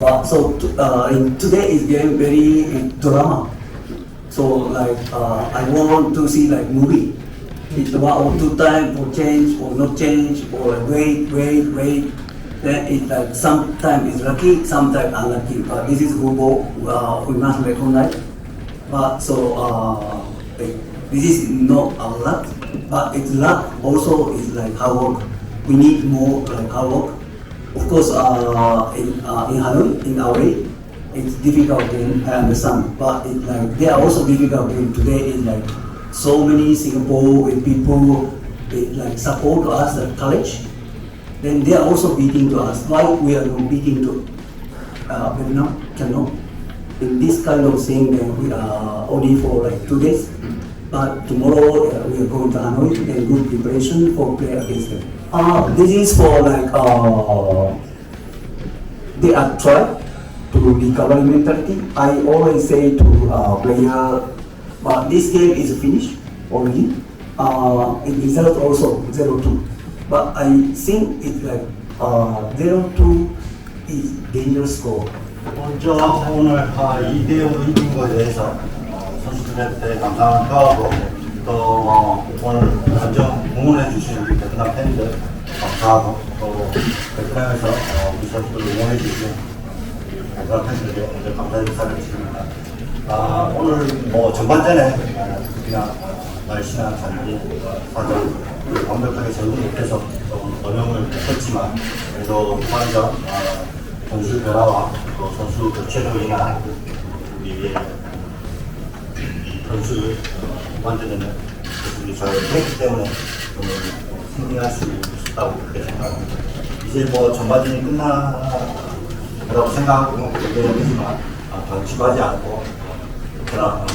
But in today is game very drama. So I want to see like movie. It's one or two times for change or not change or wait. Then it's like sometimes it's lucky, sometimes unlucky. But this is football. We must recognize. But this is not a luck, but it's luck also is like hard work. We need more like hard work. Of course, in Hanoi, in our way, it's difficult game, I understand. But it's like they are also difficult game. Today is like so many Singapore people like support us at college. Then they are also beating to us. Why we are not beating to Vietnam? Cannot. In this kind of thing, we are only for like 2 days. But tomorrow we are going to Hanoi and good preparation for play against them. This is for like they are trying to recover mentality. I always say to player, but this game is finished already. It result also 0-2. But I think it's like 0-2 is dangerous score. 먼저 오늘 2대5 이긴 것에 대해서 선수들한테 감사함을 표하고 또 오늘 감정 응원해 주신 우리 베트남 팬들 감사하고 또 베트남에서 우리 선수들을 응원해 주신 베트남 팬들에게 먼저 감사 인사를 드립니다. 오늘 전반전에 그냥 날씨나 잔디 사정 완벽하게 적응 못해서 좀 어려움을 겪었지만 그래도 후반전 선수 변화와 또 선수 교체로 인한 우리 선수를 후반전에는 선수들이 잘 했기 때문에 승리할 수 있었다고 그렇게 생각합니다. 이제 전반전이 끝나라고 생각하고 얘기하지만 방심하지 않고 그러나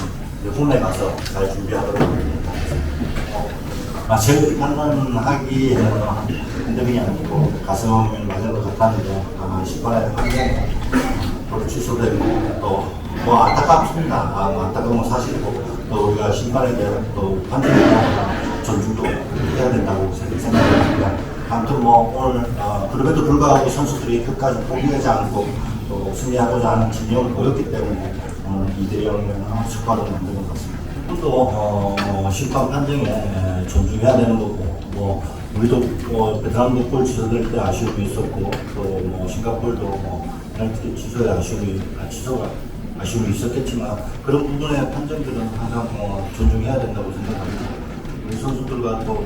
홈에 가서 잘 준비하도록 하겠습니다. 저희들이 판단하기에는 흔들림이 아니고 가슴이 맞은 것 같았는데 심판의 판단에 취소되고 또 안타깝습니다. 안타까운 건 사실이고 또 우리가 심판에 대한 또 판단에 대한 존중도 해야 된다고 생각합니다. 아무튼 오늘 그럼에도 불구하고 선수들이 끝까지 포기하지 않고 또 승리하고자 하는 진영을 보였기 때문에 2대0을 스코어로 만드는 것 같습니다. 또 심판 판정에 존중해야 되는 거고 우리도 베트남도 골 취소될 때 아쉬움이 있었고 또 싱가포르도 페널티 취소에 아쉬움이 있었겠지만 그런 부분의 판정들은 항상 존중해야 된다고 생각합니다. 우리 선수들과 또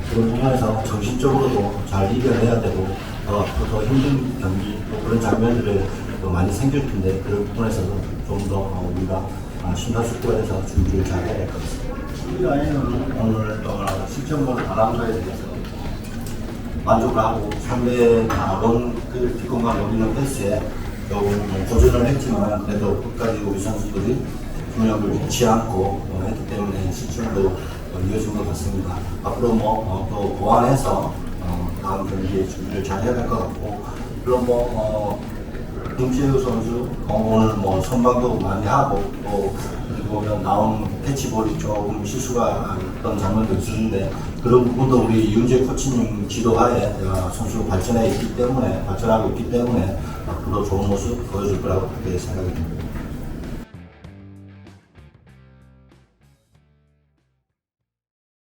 그런 부분에서 정신적으로도 잘 이겨내야 되고 더 힘든 경기 또 그런 장면들을 또 많이 생길 텐데 그런 부분에서도 좀 더 우리가 심사숙고해서 준비를 잘 해야 될 것 같습니다. 우리 아이는 오늘 실점을 안 한 거에 대해서 만족을 하고 상대 그 뒷공간 노리는 패스에 조금 고전을 했지만 그래도 끝까지 우리 선수들이 중력을 잃지 않고 했기 때문에 실점도 이어진 것 같습니다. 앞으로 또 보완해서 다음 경기에 준비를 잘 해야 될 것 같고 그럼 김치우 선수 오늘 선방도 많이 하고 또 보면 나온 캐치볼이 조금 실수가 있던 장면도 있었는데 그런 부분도 우리 이윤재 코치님 지도하에 선수가 발전하고 있기 때문에 앞으로 좋은 모습 보여줄 거라고 그렇게 생각이 듭니다.